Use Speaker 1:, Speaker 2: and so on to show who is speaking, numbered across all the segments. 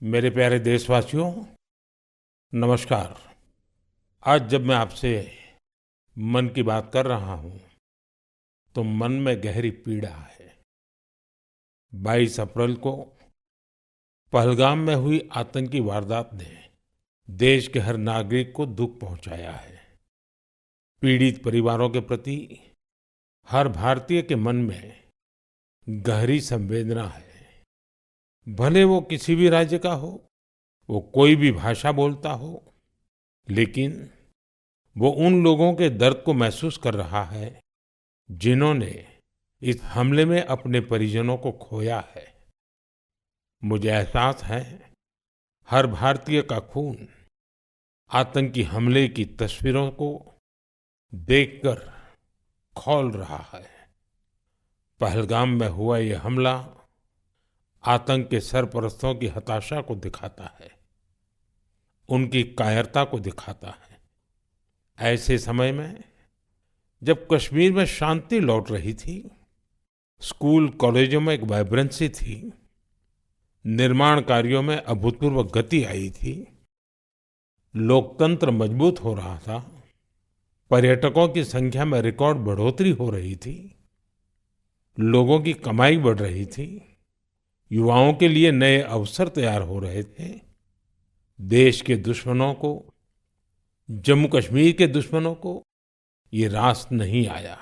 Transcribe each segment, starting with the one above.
Speaker 1: मेरे प्यारे देशवासियों, नमस्कार। आज जब मैं आपसे मन की बात कर रहा हूं, तो मन में गहरी पीड़ा है। 22 अप्रैल को पहलगाम में हुई आतंकी वारदात ने देश के हर नागरिक को दुख पहुंचाया है। पीड़ित परिवारों के प्रति हर भारतीय के मन में गहरी संवेदना है। भले वो किसी भी राज्य का हो, वो कोई भी भाषा बोलता हो, लेकिन वो उन लोगों के दर्द को महसूस कर रहा है जिन्होंने इस हमले में अपने परिजनों को खोया है। मुझे एहसास है, हर भारतीय का खून आतंकी हमले की तस्वीरों को देखकर खौल रहा है। पहलगाम में हुआ ये हमला आतंक के सरपरस्तों की हताशा को दिखाता है, उनकी कायरता को दिखाता है। ऐसे समय में जब कश्मीर में शांति लौट रही थी, स्कूल कॉलेजों में एक वाइब्रेंसी थी, निर्माण कार्यों में अभूतपूर्व गति आई थी, लोकतंत्र मजबूत हो रहा था, पर्यटकों की संख्या में रिकॉर्ड बढ़ोतरी हो रही थी, लोगों की कमाई बढ़ रही थी, युवाओं के लिए नए अवसर तैयार हो रहे थे। देश के दुश्मनों को, जम्मू कश्मीर के दुश्मनों को ये रास नहीं आया।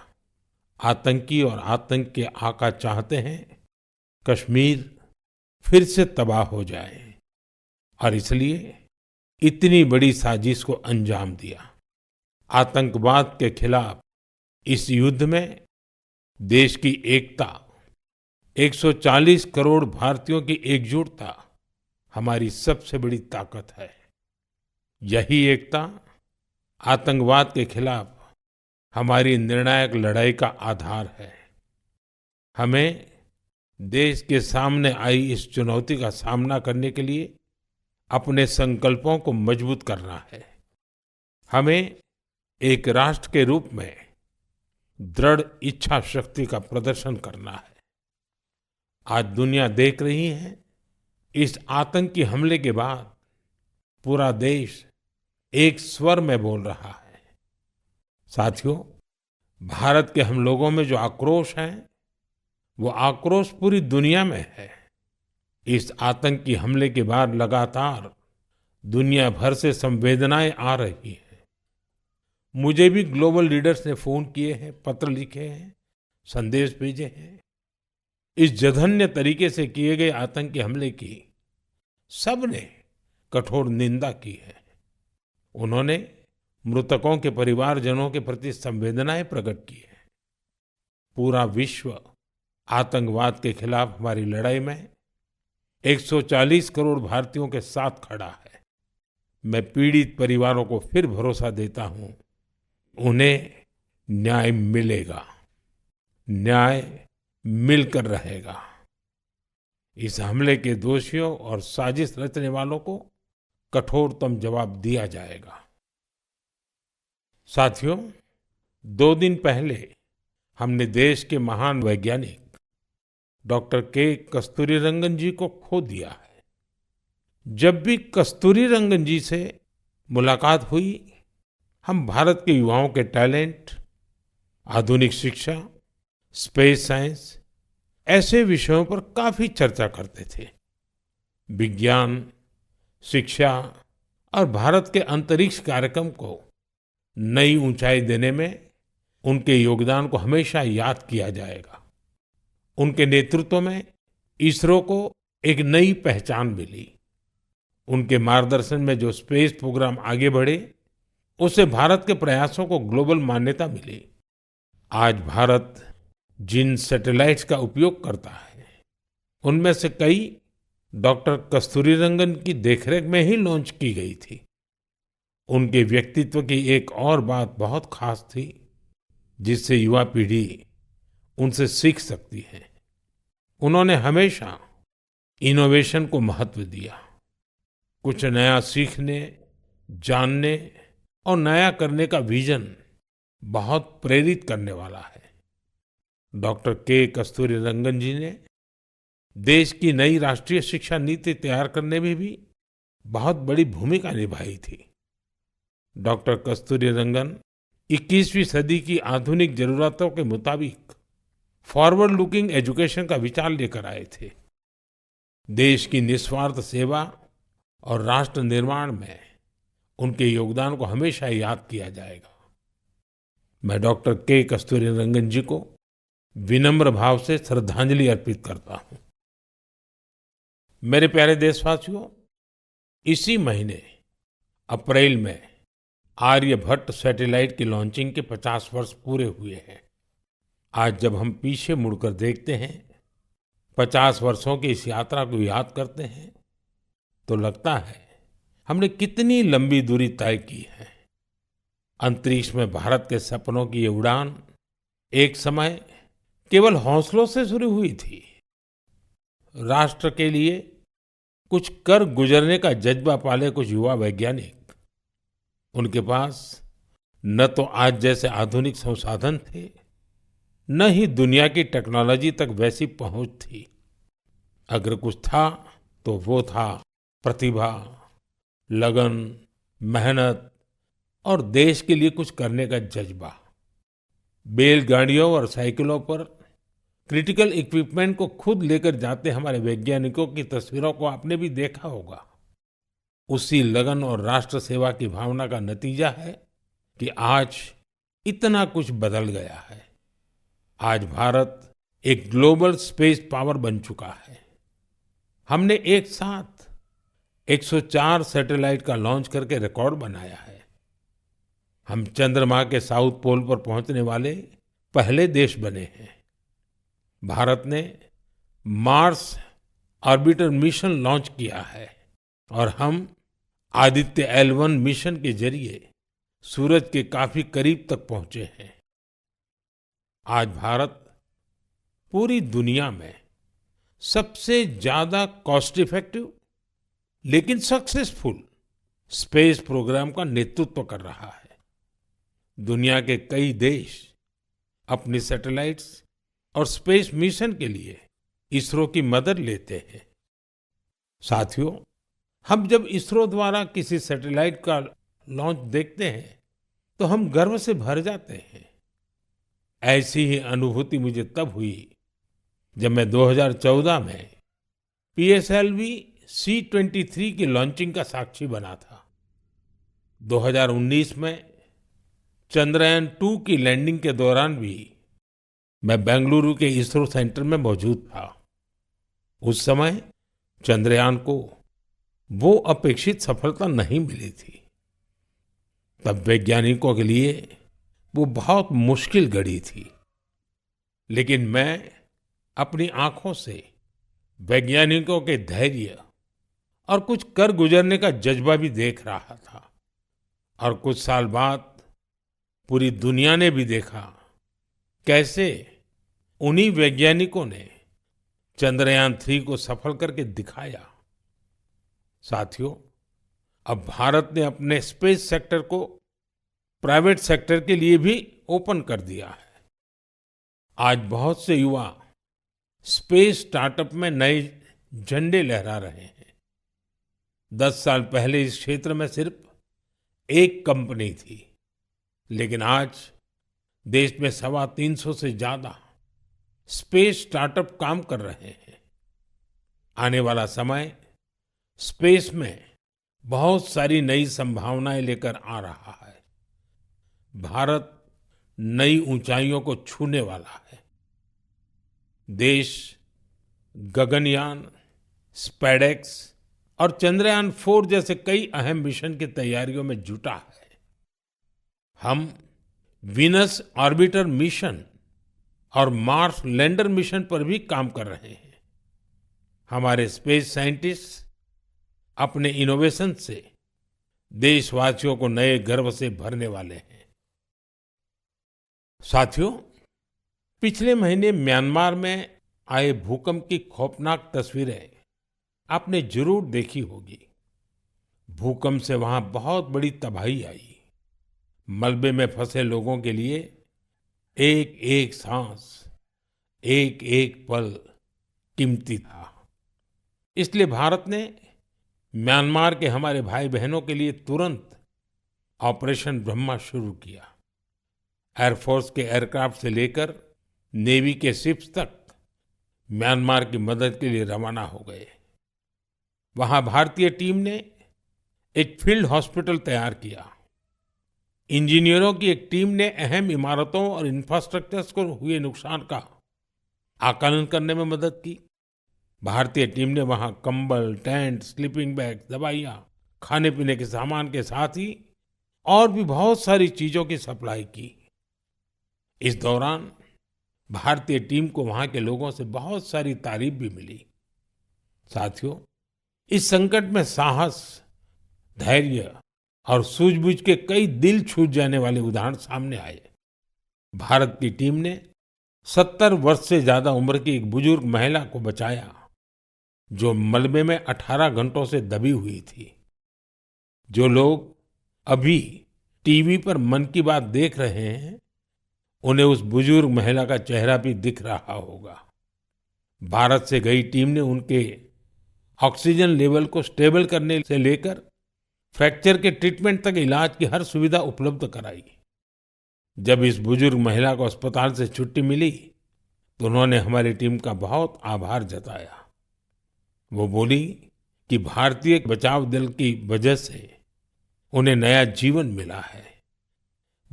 Speaker 1: आतंकी और आतंक के आका चाहते हैं कश्मीर फिर से तबाह हो जाए, और इसलिए इतनी बड़ी साजिश को अंजाम दिया। आतंकवाद के खिलाफ इस युद्ध में देश की एकता, 140 करोड़ भारतीयों की एकजुटता हमारी सबसे बड़ी ताकत है। यही एकता आतंकवाद के खिलाफ हमारी निर्णायक लड़ाई का आधार है। हमें देश के सामने आई इस चुनौती का सामना करने के लिए अपने संकल्पों को मजबूत करना है। हमें एक राष्ट्र के रूप में दृढ़ इच्छा शक्ति का प्रदर्शन करना है। आज दुनिया देख रही है, इस आतंकी हमले के बाद पूरा देश एक स्वर में बोल रहा है। साथियों, भारत के हम लोगों में जो आक्रोश है, वो आक्रोश पूरी दुनिया में है। इस आतंकी हमले के बाद लगातार दुनिया भर से संवेदनाएं आ रही हैं। मुझे भी ग्लोबल लीडर्स ने फोन किए हैं, पत्र लिखे हैं, संदेश भेजे हैं। इस जघन्य तरीके से किए गए आतंकी हमले की सबने कठोर निंदा की है। उन्होंने मृतकों के परिवारजनों के प्रति संवेदनाएं प्रकट की है। पूरा विश्व आतंकवाद के खिलाफ हमारी लड़ाई में 140 करोड़ भारतीयों के साथ खड़ा है। मैं पीड़ित परिवारों को फिर भरोसा देता हूं, उन्हें न्याय मिलेगा, न्याय मिलकर रहेगा। इस हमले के दोषियों और साजिश रचने वालों को कठोरतम जवाब दिया जाएगा। साथियों, 2 दिन पहले हमने देश के महान वैज्ञानिक डॉक्टर कस्तूरीरंगन जी को खो दिया है। जब भी कस्तूरीरंगन जी से मुलाकात हुई, हम भारत के युवाओं के टैलेंट, आधुनिक शिक्षा, स्पेस साइंस, ऐसे विषयों पर काफी चर्चा करते थे। विज्ञान, शिक्षा और भारत के अंतरिक्ष कार्यक्रम को नई ऊंचाई देने में उनके योगदान को हमेशा याद किया जाएगा। उनके नेतृत्व में इसरो को एक नई पहचान मिली। उनके मार्गदर्शन में जो स्पेस प्रोग्राम आगे बढ़े, उससे भारत के प्रयासों को ग्लोबल मान्यता मिली। आज भारत जिन सैटेलाइट्स का उपयोग करता है, उनमें से कई डॉक्टर कस्तूरीरंगन की देखरेख में ही लॉन्च की गई थी। उनके व्यक्तित्व की एक और बात बहुत खास थी, जिससे युवा पीढ़ी उनसे सीख सकती है। उन्होंने हमेशा इनोवेशन को महत्व दिया। कुछ नया सीखने, जानने और नया करने का विजन बहुत प्रेरित करने वाला है। डॉक्टर कस्तूरीरंगन जी ने देश की नई राष्ट्रीय शिक्षा नीति तैयार करने में भी बहुत बड़ी भूमिका निभाई थी। डॉक्टर कस्तूरीरंगन 21वीं सदी की आधुनिक जरूरतों के मुताबिक फॉरवर्ड लुकिंग एजुकेशन का विचार लेकर आए थे। देश की निस्वार्थ सेवा और राष्ट्र निर्माण में उनके योगदान को हमेशा याद किया जाएगा। मैं डॉक्टर के कस्तूरीरंगन जी को विनम्र भाव से श्रद्धांजलि अर्पित करता हूं। मेरे प्यारे देशवासियों, इसी महीने अप्रैल में आर्यभट्ट सैटेलाइट की लॉन्चिंग के 50 वर्ष पूरे हुए हैं। आज जब हम पीछे मुड़कर देखते हैं, 50 वर्षों की इस यात्रा को याद करते हैं, तो लगता है हमने कितनी लंबी दूरी तय की है। अंतरिक्ष में भारत के सपनों की ये उड़ान एक समय केवल हौसलों से शुरू हुई थी। राष्ट्र के लिए कुछ कर गुजरने का जज्बा पाले कुछ युवा वैज्ञानिक, उनके पास न तो आज जैसे आधुनिक संसाधन थे, न ही दुनिया की टेक्नोलॉजी तक वैसी पहुंच थी। अगर कुछ था तो वो था प्रतिभा, लगन, मेहनत और देश के लिए कुछ करने का जज्बा। बैलगाड़ियों और साइकिलों पर क्रिटिकल इक्विपमेंट को खुद लेकर जाते हमारे वैज्ञानिकों की तस्वीरों को आपने भी देखा होगा। उसी लगन और राष्ट्र सेवा की भावना का नतीजा है कि आज इतना कुछ बदल गया है। आज भारत एक ग्लोबल स्पेस पावर बन चुका है। हमने एक साथ 104 सैटेलाइट का लॉन्च करके रिकॉर्ड बनाया है। हम चंद्रमा के साउथ पोल पर पहुंचने वाले पहले देश बने हैं। भारत ने मार्स ऑर्बिटर मिशन लॉन्च किया है और हम आदित्य L1 मिशन के जरिए सूरज के काफी करीब तक पहुंचे हैं। आज भारत पूरी दुनिया में सबसे ज्यादा कॉस्ट इफेक्टिव लेकिन सक्सेसफुल स्पेस प्रोग्राम का नेतृत्व कर रहा है। दुनिया के कई देश अपनी सैटेलाइट्स और स्पेस मिशन के लिए इसरो की मदद लेते हैं। साथियों, हम जब इसरो द्वारा किसी सैटेलाइट का लॉन्च देखते हैं तो हम गर्व से भर जाते हैं। ऐसी ही अनुभूति मुझे तब हुई जब मैं 2014 में PSLV C-23 की लॉन्चिंग का साक्षी बना था। 2019 में चंद्रयान-2 की लैंडिंग के दौरान भी मैं बेंगलुरु के इसरो सेंटर में मौजूद था। उस समय चंद्रयान को वो अपेक्षित सफलता नहीं मिली थी। तब वैज्ञानिकों के लिए वो बहुत मुश्किल घड़ी थी, लेकिन मैं अपनी आंखों से वैज्ञानिकों के धैर्य और कुछ कर गुजरने का जज्बा भी देख रहा था। और कुछ साल बाद पूरी दुनिया ने भी देखा कैसे उन्हीं वैज्ञानिकों ने चंद्रयान-3 को सफल करके दिखाया। साथियों, अब भारत ने अपने स्पेस सेक्टर को प्राइवेट सेक्टर के लिए भी ओपन कर दिया है। आज बहुत से युवा स्पेस स्टार्टअप में नए झंडे लहरा रहे हैं। 10 साल पहले इस क्षेत्र में सिर्फ एक कंपनी थी, लेकिन आज देश में 325 से ज्यादा स्पेस स्टार्टअप काम कर रहे हैं। आने वाला समय स्पेस में बहुत सारी नई संभावनाएं लेकर आ रहा है। भारत नई ऊंचाइयों को छूने वाला है। देश गगनयान, स्पेडेक्स और चंद्रयान-4 जैसे कई अहम मिशन की तैयारियों में जुटा है। हम वीनस ऑर्बिटर मिशन और मार्स लैंडर मिशन पर भी काम कर रहे हैं। हमारे स्पेस साइंटिस्ट अपने इनोवेशन से देशवासियों को नए गर्व से भरने वाले हैं। साथियों, पिछले महीने म्यांमार में आए भूकंप की खौफनाक तस्वीरें आपने जरूर देखी होगी। भूकंप से वहां बहुत बड़ी तबाही आई। मलबे में फंसे लोगों के लिए एक एक सांस, एक एक पल कीमती था। इसलिए भारत ने म्यांमार के हमारे भाई बहनों के लिए तुरंत ऑपरेशन ब्रह्मा शुरू किया। एयरफोर्स के एयरक्राफ्ट से लेकर नेवी के शिप्स तक म्यांमार की मदद के लिए रवाना हो गए। वहां भारतीय टीम ने एक फील्ड हॉस्पिटल तैयार किया। इंजीनियरों की एक टीम ने अहम इमारतों और इंफ्रास्ट्रक्चर्स को हुए नुकसान का आकलन करने में मदद की। भारतीय टीम ने वहां कंबल, टेंट, स्लीपिंग बैग, दवाइयां, खाने पीने के सामान के साथ ही और भी बहुत सारी चीजों की सप्लाई की। इस दौरान भारतीय टीम को वहां के लोगों से बहुत सारी तारीफ भी मिली। साथियों, इस संकट में साहस, धैर्य और सूझबूझ के कई दिल छू जाने वाले उदाहरण सामने आए। भारत की टीम ने 70 वर्ष से ज्यादा उम्र की एक बुजुर्ग महिला को बचाया, जो मलबे में 18 घंटों से दबी हुई थी। जो लोग अभी टीवी पर मन की बात देख रहे हैं, उन्हें उस बुजुर्ग महिला का चेहरा भी दिख रहा होगा। भारत से गई टीम ने उनके ऑक्सीजन लेवल को स्टेबल करने से लेकर फ्रैक्चर के ट्रीटमेंट तक इलाज की हर सुविधा उपलब्ध कराई। जब इस बुजुर्ग महिला को अस्पताल से छुट्टी मिली, तो उन्होंने हमारी टीम का बहुत आभार जताया। वो बोली कि भारतीय बचाव दल की वजह से उन्हें नया जीवन मिला है।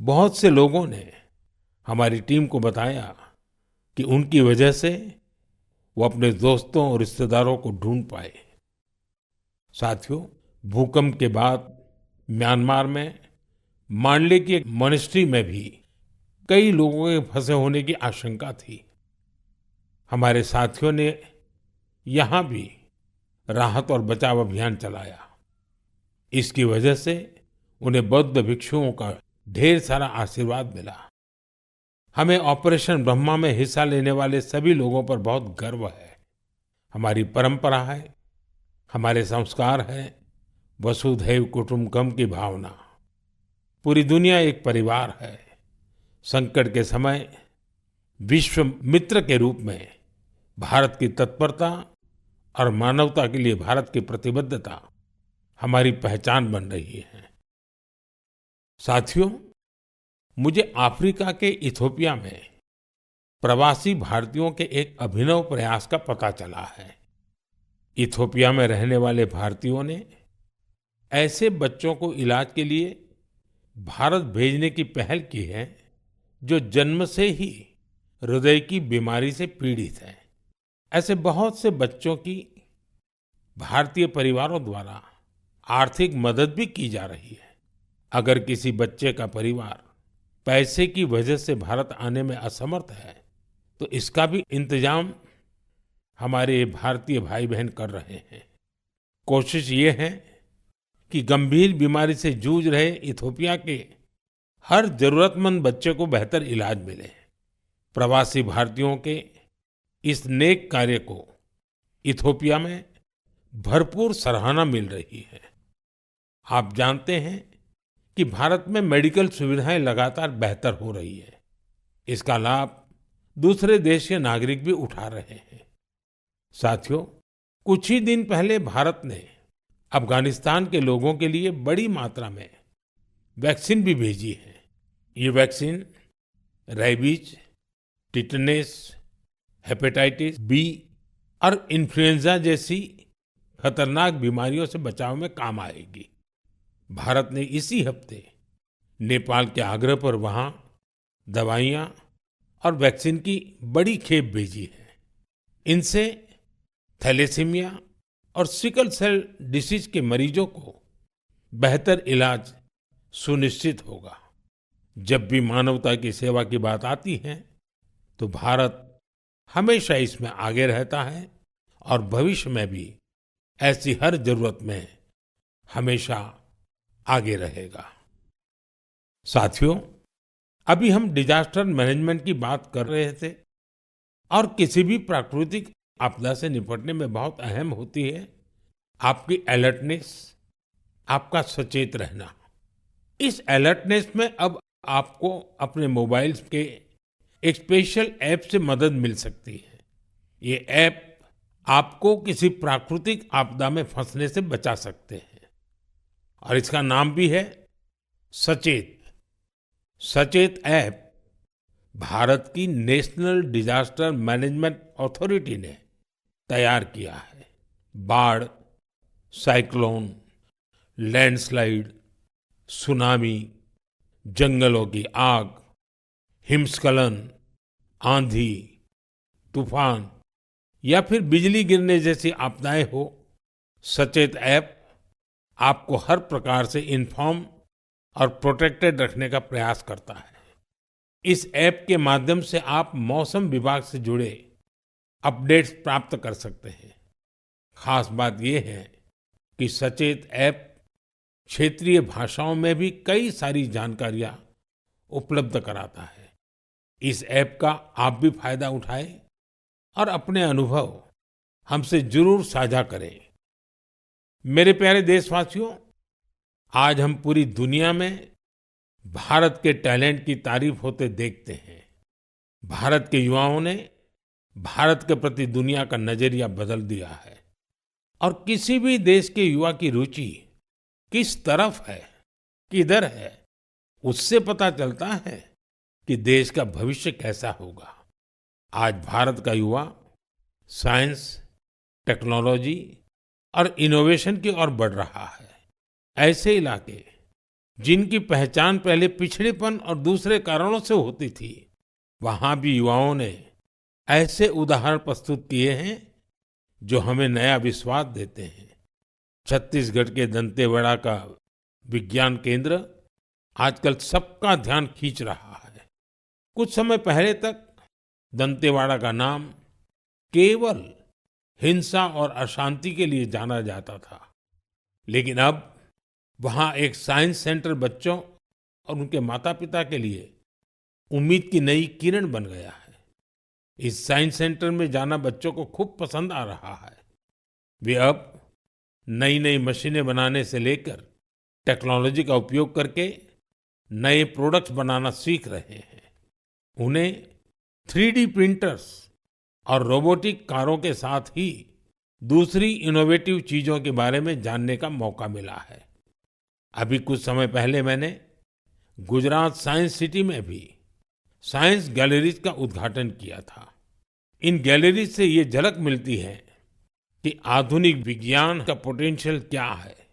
Speaker 1: बहुत से लोगों ने हमारी टीम को बताया कि उनकी वजह से वो अपने दोस्तों और रिश्तेदारों को ढूंढ पाए। साथियों, भूकंप के बाद म्यांमार में मांडले की एक मॉनेस्ट्री में भी कई लोगों के फंसे होने की आशंका थी। हमारे साथियों ने यहाँ भी राहत और बचाव अभियान चलाया। इसकी वजह से उन्हें बौद्ध भिक्षुओं का ढेर सारा आशीर्वाद मिला। हमें ऑपरेशन ब्रह्मा में हिस्सा लेने वाले सभी लोगों पर बहुत गर्व है। हमारी परंपरा है, हमारे संस्कार है, वसुधैव कुटुंबकम की भावना। पूरी दुनिया एक परिवार है। संकट के समय विश्व मित्र के रूप में भारत की तत्परता और मानवता के लिए भारत की प्रतिबद्धता हमारी पहचान बन रही है। साथियों, मुझे अफ्रीका के इथियोपिया में प्रवासी भारतीयों के एक अभिनव प्रयास का पता चला है। इथियोपिया में रहने वाले भारतीयों ने ऐसे बच्चों को इलाज के लिए भारत भेजने की पहल की है, जो जन्म से ही हृदय की बीमारी से पीड़ित हैं। ऐसे बहुत से बच्चों की भारतीय परिवारों द्वारा आर्थिक मदद भी की जा रही है। अगर किसी बच्चे का परिवार पैसे की वजह से भारत आने में असमर्थ है, तो इसका भी इंतजाम हमारे भारतीय भाई बहन कर रहे हैं। कोशिश ये है कि गंभीर बीमारी से जूझ रहे इथियोपिया के हर जरूरतमंद बच्चे को बेहतर इलाज मिले। प्रवासी भारतीयों के इस नेक कार्य को इथियोपिया में भरपूर सराहना मिल रही है। आप जानते हैं कि भारत में मेडिकल सुविधाएं लगातार बेहतर हो रही है। इसका लाभ दूसरे देश के नागरिक भी उठा रहे हैं। साथियों, कुछ ही दिन पहले भारत ने अफगानिस्तान के लोगों के लिए बड़ी मात्रा में वैक्सीन भी भेजी है। ये vaccine rabies, tetanus, hepatitis B और इन्फ्लुएंजा जैसी खतरनाक बीमारियों से बचाव में काम आएगी। भारत ने इसी हफ्ते नेपाल के आग्रह पर वहां दवाइयां और वैक्सीन की बड़ी खेप भेजी है। इनसे थैलेसीमिया और सिकल सेल डिसीज के मरीजों को बेहतर इलाज सुनिश्चित होगा। जब भी मानवता की सेवा की बात आती है, तो भारत हमेशा इसमें आगे रहता है और भविष्य में भी ऐसी हर जरूरत में हमेशा आगे रहेगा। साथियों, अभी हम डिजास्टर मैनेजमेंट की बात कर रहे थे और किसी भी प्राकृतिक आपदा से निपटने में बहुत अहम होती है आपकी अलर्टनेस, आपका सचेत रहना। इस अलर्टनेस में अब आपको अपने मोबाइल के एक स्पेशल ऐप से मदद मिल सकती है। ये ऐप आपको किसी प्राकृतिक आपदा में फंसने से बचा सकते हैं। और इसका नाम भी है सचेत। सचेत ऐप भारत की नेशनल डिजास्टर मैनेजमेंट अथॉरिटी ने तैयार किया है। बाढ़, साइक्लोन, लैंडस्लाइड, सुनामी, जंगलों की आग, हिमस्खलन, आंधी, तूफान या फिर बिजली गिरने जैसी आपदाएं हो, सचेत ऐप आपको हर प्रकार से इन्फॉर्म और प्रोटेक्टेड रखने का प्रयास करता है। इस ऐप के माध्यम से आप मौसम विभाग से जुड़े अपडेट्स प्राप्त कर सकते हैं। खास बात यह है कि सचेत ऐप क्षेत्रीय भाषाओं में भी कई सारी जानकारियां उपलब्ध कराता है। इस ऐप का आप भी फायदा उठाएं और अपने अनुभव हमसे जरूर साझा करें। मेरे प्यारे देशवासियों, आज हम पूरी दुनिया में भारत के टैलेंट की तारीफ होते देखते हैं। भारत के युवाओं ने भारत के प्रति दुनिया का नजरिया बदल दिया है। और किसी भी देश के युवा की रुचि किस तरफ है, किधर है, उससे पता चलता है कि देश का भविष्य कैसा होगा। आज भारत का युवा साइंस, टेक्नोलॉजी और इनोवेशन की ओर बढ़ रहा है। ऐसे इलाके जिनकी पहचान पहले पिछड़ेपन और दूसरे कारणों से होती थी, वहां भी युवाओं ने ऐसे उदाहरण प्रस्तुत किए हैं जो हमें नया विश्वास देते हैं। छत्तीसगढ़ के दंतेवाड़ा का विज्ञान केंद्र आजकल सबका ध्यान खींच रहा है। कुछ समय पहले तक दंतेवाड़ा का नाम केवल हिंसा और अशांति के लिए जाना जाता था, लेकिन अब वहां एक साइंस सेंटर बच्चों और उनके माता-पिता के लिए उम्मीद की नई किरण बन गया है। इस साइंस सेंटर में जाना बच्चों को खूब पसंद आ रहा है। वे अब नई नई मशीनें बनाने से लेकर टेक्नोलॉजी का उपयोग करके नए प्रोडक्ट्स बनाना सीख रहे हैं। उन्हें 3D प्रिंटर्स और रोबोटिक कारों के साथ ही दूसरी इनोवेटिव चीजों के बारे में जानने का मौका मिला है। अभी कुछ समय पहले मैंने गुजरात साइंस सिटी में भी साइंस गैलरीज का उद्घाटन किया था। इन गैलरीज से ये झलक मिलती है कि आधुनिक विज्ञान का पोटेंशियल क्या है,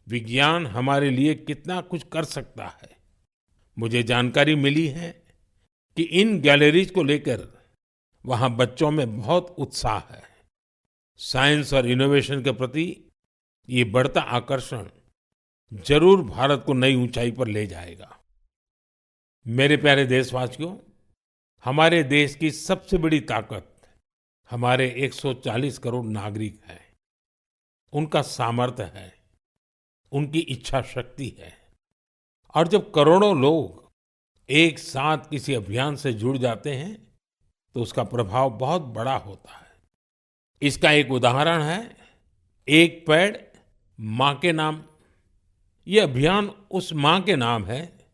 Speaker 1: विज्ञान हमारे लिए कितना कुछ कर सकता है। मुझे जानकारी मिली है कि इन गैलरीज को लेकर वहां बच्चों में बहुत उत्साह है। साइंस और इनोवेशन के प्रति ये बढ़ता आकर्षण जरूर भारत को नई ऊंचाई पर ले जाएगा। मेरे प्यारे देशवासियों, हमारे देश की सबसे बड़ी ताकत हमारे 140 करोड़ नागरिक हैं। उनका सामर्थ्य है, उनकी इच्छा शक्ति है। और जब करोड़ों लोग एक साथ किसी अभियान से जुड़ जाते हैं तो उसका प्रभाव बहुत बड़ा होता है। इसका एक उदाहरण है एक पेड़ मां के नाम। ये अभियान उस मां के नाम है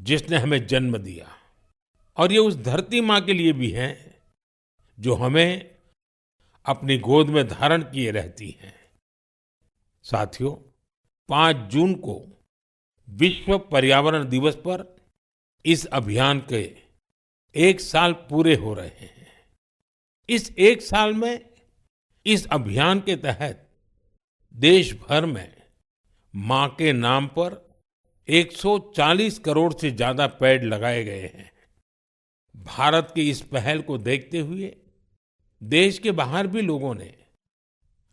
Speaker 1: जिसने हमें जन्म दिया, और ये उस धरती मां के लिए भी है जो हमें अपनी गोद में धारण किए रहती है। साथियों, 5 जून को विश्व पर्यावरण दिवस पर इस अभियान के 1 साल पूरे हो रहे हैं। इस 1 साल में इस अभियान के तहत देश भर में मां के नाम पर 140 करोड़ से ज्यादा पेड़ लगाए गए हैं। भारत की इस पहल को देखते हुए देश के बाहर भी लोगों ने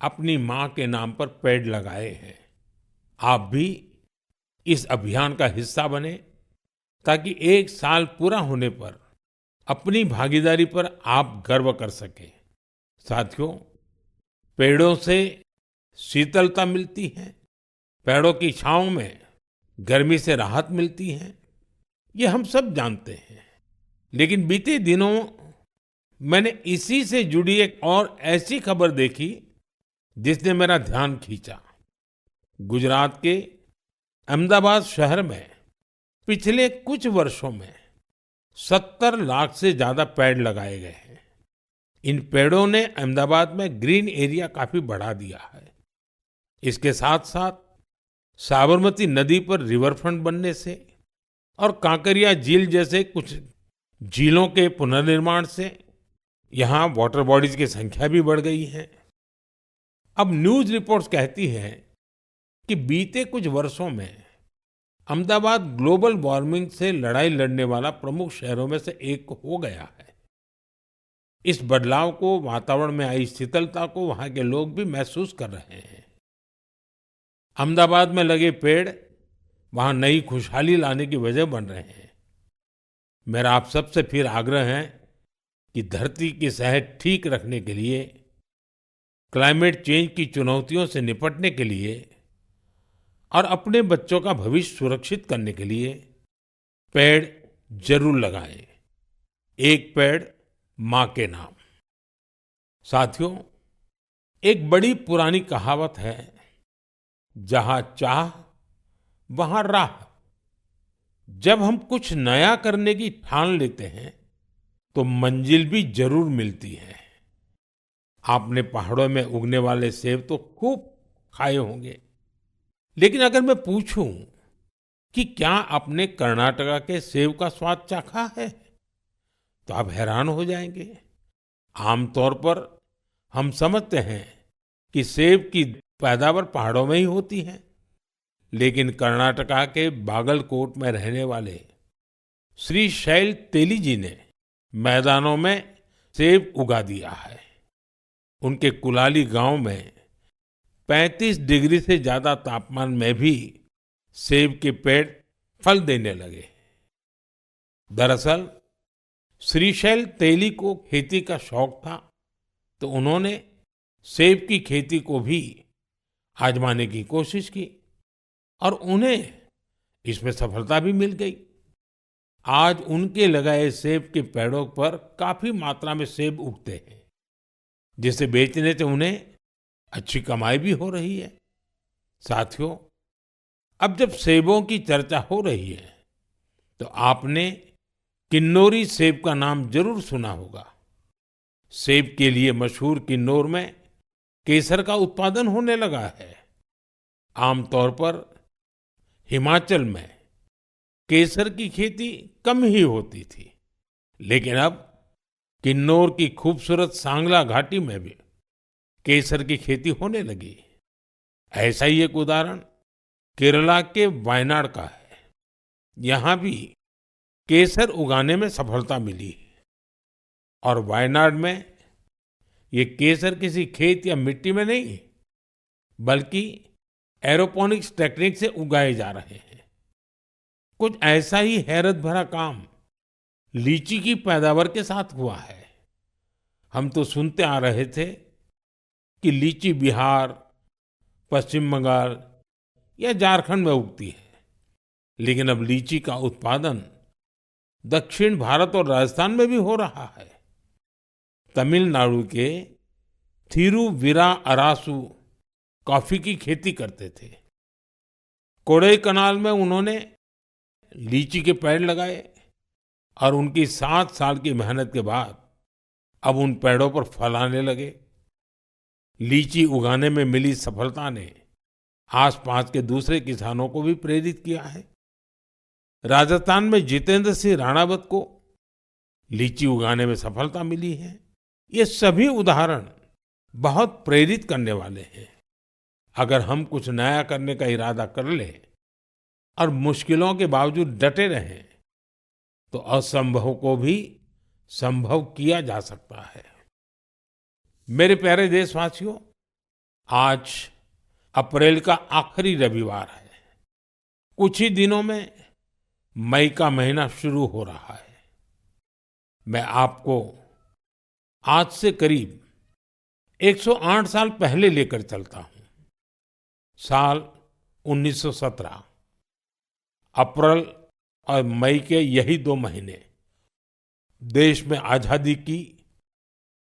Speaker 1: अपनी मां के नाम पर पेड़ लगाए हैं। आप भी इस अभियान का हिस्सा बने ताकि 1 साल पूरा होने पर अपनी भागीदारी पर आप गर्व कर सकें। साथियों, पेड़ों से शीतलता मिलती है, पेड़ों की छांव में गर्मी से राहत मिलती है, ये हम सब जानते हैं। लेकिन बीते दिनों मैंने इसी से जुड़ी एक और ऐसी खबर देखी जिसने मेरा ध्यान खींचा। गुजरात के अहमदाबाद शहर में पिछले कुछ वर्षों में 70 लाख से ज्यादा पेड़ लगाए गए हैं। इन पेड़ों ने अहमदाबाद में ग्रीन एरिया काफी बढ़ा दिया है। इसके साथ साथ साबरमती नदी पर रिवरफ्रंट बनने से और कांकरिया झील जैसे कुछ झीलों के पुनर्निर्माण से यहाँ वाटर बॉडीज की संख्या भी बढ़ गई है। अब न्यूज़ रिपोर्ट्स कहती हैं कि बीते कुछ वर्षों में अहमदाबाद ग्लोबल वार्मिंग से लड़ाई लड़ने वाला प्रमुख शहरों में से एक हो गया है। इस बदलाव को, वातावरण में आई शीतलता को वहां के लोग भी महसूस कर रहे हैं। अहमदाबाद में लगे पेड़ वहां नई खुशहाली लाने की वजह बन रहे हैं। मेरा आप सबसे फिर आग्रह है कि धरती की सेहत ठीक रखने के लिए, क्लाइमेट चेंज की चुनौतियों से निपटने के लिए और अपने बच्चों का भविष्य सुरक्षित करने के लिए पेड़ जरूर लगाएं। एक पेड़ मां के नाम। साथियों, एक बड़ी पुरानी कहावत है, जहां चाह वहां राह। जब हम कुछ नया करने की ठान लेते हैं तो मंजिल भी जरूर मिलती है। आपने पहाड़ों में उगने वाले सेब तो खूब खाए होंगे, लेकिन अगर मैं पूछूं कि क्या आपने कर्नाटका के सेब का स्वाद चाखा है, तो आप हैरान हो जाएंगे। आमतौर पर हम समझते हैं कि सेब की पैदावार पहाड़ों में ही होती है, लेकिन कर्नाटका के बागलकोट में रहने वाले श्री शैल तेली जी ने मैदानों में सेब उगा दिया है। उनके कुलाली गांव में 35 डिग्री से ज्यादा तापमान में भी सेब के पेड़ फल देने लगे। दरअसल श्रीशैल तेली को खेती का शौक था, तो उन्होंने सेब की खेती को भी आजमाने की कोशिश की और उन्हें इसमें सफलता भी मिल गई। आज उनके लगाए सेब के पेड़ों पर काफी मात्रा में सेब उगते हैं, जिसे बेचने से उन्हें अच्छी कमाई भी हो रही है। साथियों, अब जब सेबों की चर्चा हो रही है, तो आपने किन्नौरी सेब का नाम जरूर सुना होगा। सेब के लिए मशहूर किन्नौर में केसर का उत्पादन होने लगा है। आमतौर पर हिमाचल में केसर की खेती कम ही होती थी, लेकिन अब किन्नौर की खूबसूरत सांगला घाटी में भी केसर की खेती होने लगी। ऐसा ही एक उदाहरण केरला के वायनाड का है। यहाँ भी केसर उगाने में सफलता मिली और वायनाड में ये केसर किसी खेत या मिट्टी में नहीं, बल्कि एरोपोनिक्स टेक्निक से उगाए जा रहे हैं। कुछ ऐसा ही हैरत भरा काम लीची की पैदावार के साथ हुआ है। हम तो सुनते आ रहे थे कि लीची बिहार, पश्चिम बंगाल या झारखंड में उगती है, लेकिन अब लीची का उत्पादन दक्षिण भारत और राजस्थान में भी हो रहा है। तमिलनाडु के थिरुविरा अरासू कॉफी की खेती करते थे। कोडाईकनाल में उन्होंने लीची के पेड़ लगाए और उनकी 7 साल की मेहनत के बाद अब उन पेड़ों पर फल आने लगे। लीची उगाने में मिली सफलता ने आसपास के दूसरे किसानों को भी प्रेरित किया है। राजस्थान में जितेंद्र सिंह राणावत को लीची उगाने में सफलता मिली है। ये सभी उदाहरण बहुत प्रेरित करने वाले हैं। अगर हम कुछ नया करने का इरादा कर लें और मुश्किलों के बावजूद डटे रहें, तो असंभव को भी संभव किया जा सकता है। मेरे प्यारे देशवासियों, आज अप्रैल का आखिरी रविवार है। कुछ ही दिनों में मई का महीना शुरू हो रहा है। मैं आपको आज से करीब 108 साल पहले लेकर चलता हूं। साल 1917। अप्रैल और मई के यही 2 महीने देश में आजादी की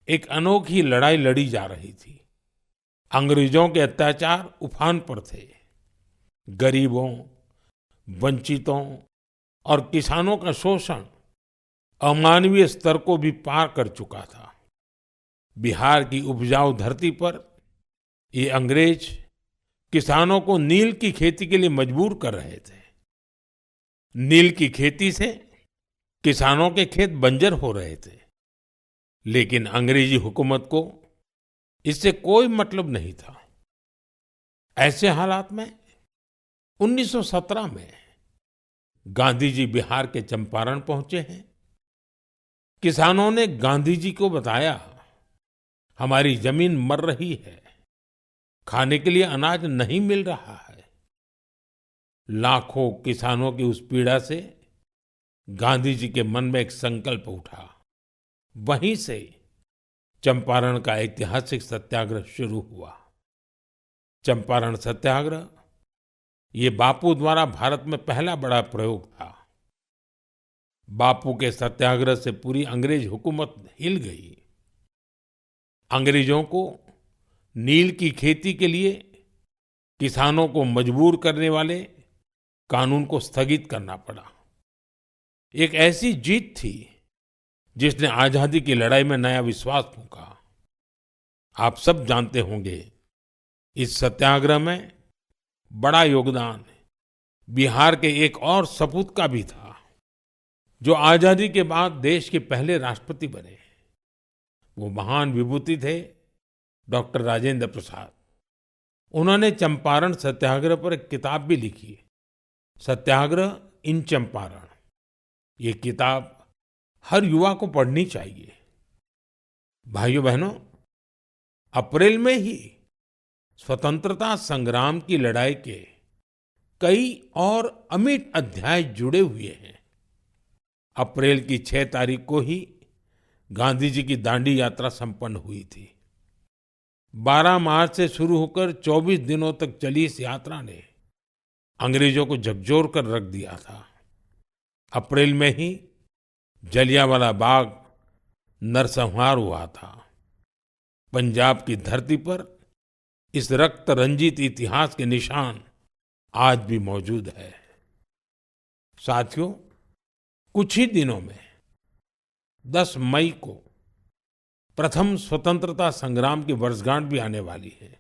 Speaker 1: एक अनोखी लड़ाई लड़ी जा रही थी। अंग्रेजों के अत्याचार उफान पर थे। गरीबों, वंचितों और किसानों का शोषण अमानवीय स्तर को भी पार कर चुका था। बिहार की उपजाऊ धरती पर ये अंग्रेज किसानों को नील की खेती के लिए मजबूर कर रहे थे। नील की खेती से किसानों के खेत बंजर हो रहे थे, लेकिन अंग्रेजी हुकूमत को इससे कोई मतलब नहीं था। ऐसे हालात में 1917 में गांधी जी बिहार के चंपारण पहुंचे हैं। किसानों ने गांधी जी को बताया, हमारी जमीन मर रही है, खाने के लिए अनाज नहीं मिल रहा है। लाखों किसानों की उस पीड़ा से गांधी जी के मन में एक संकल्प उठा। वहीं से चंपारण का ऐतिहासिक सत्याग्रह शुरू हुआ। चंपारण सत्याग्रह ये बापू द्वारा भारत में पहला बड़ा प्रयोग था। बापू के सत्याग्रह से पूरी अंग्रेज हुकूमत हिल गई। अंग्रेजों को नील की खेती के लिए किसानों को मजबूर करने वाले कानून को स्थगित करना पड़ा। एक ऐसी जीत थी जिसने आजादी की लड़ाई में नया विश्वास फूंका। आप सब जानते होंगे, इस सत्याग्रह में बड़ा योगदान बिहार के एक और सपूत का भी था, जो आजादी के बाद देश के पहले राष्ट्रपति बने। वो महान विभूति थे डॉक्टर राजेंद्र प्रसाद। उन्होंने चंपारण सत्याग्रह पर एक किताब भी लिखी, सत्याग्रह इन चंपारण। ये किताब हर युवा को पढ़नी चाहिए। भाइयों बहनों, अप्रैल में ही स्वतंत्रता संग्राम की लड़ाई के कई और अमिट अध्याय जुड़े हुए हैं। अप्रैल की 6 तारीख को ही गांधी जी की दांडी यात्रा संपन्न हुई थी। 12 मार्च से शुरू होकर 24 दिनों तक चली इस यात्रा ने अंग्रेजों को झकझोर कर रख दिया था। अप्रैल में ही जलियांवाला बाग नरसंहार हुआ था। पंजाब की धरती पर इस रक्त रंजित इतिहास के निशान आज भी मौजूद है। साथियों, कुछ ही दिनों में 10 मई को प्रथम स्वतंत्रता संग्राम की वर्षगांठ भी आने वाली है।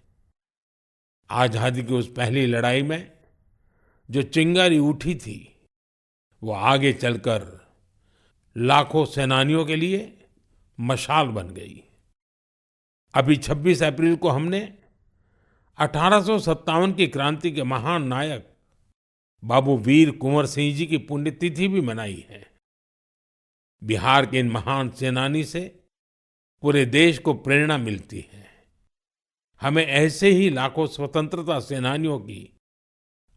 Speaker 1: आजादी की उस पहली लड़ाई में जो चिंगारी उठी थी, वो आगे चलकर लाखों सेनानियों के लिए मशाल बन गई। अभी 26 अप्रैल को हमने 1857 की क्रांति के महान नायक बाबू वीर कुंवर सिंह जी की पुण्यतिथि भी मनाई है। बिहार के इन महान सेनानी से पूरे देश को प्रेरणा मिलती है। हमें ऐसे ही लाखों स्वतंत्रता सेनानियों की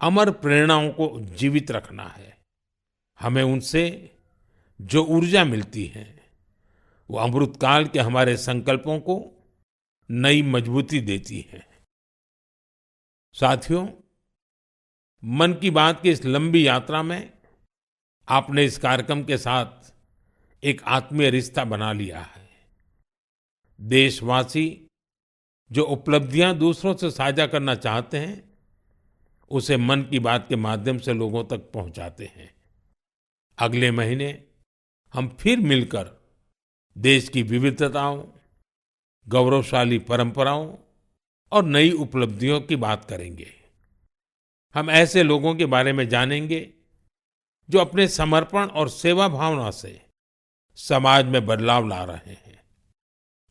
Speaker 1: अमर प्रेरणाओं को जीवित रखना है। हमें उनसे जो ऊर्जा मिलती है, वो अमृतकाल के हमारे संकल्पों को नई मजबूती देती है। साथियों, मन की बात की इस लंबी यात्रा में आपने इस कार्यक्रम के साथ एक आत्मीय रिश्ता बना लिया है। देशवासी जो उपलब्धियां दूसरों से साझा करना चाहते हैं, उसे मन की बात के माध्यम से लोगों तक पहुंचाते हैं। अगले महीने हम फिर मिलकर देश की विविधताओं, गौरवशाली परंपराओं और नई उपलब्धियों की बात करेंगे। हम ऐसे लोगों के बारे में जानेंगे जो अपने समर्पण और सेवा भावना से समाज में बदलाव ला रहे हैं।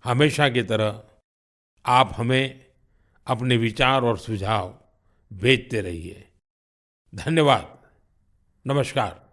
Speaker 1: हमेशा की तरह आप हमें अपने विचार और सुझाव भेजते रहिए। धन्यवाद। नमस्कार।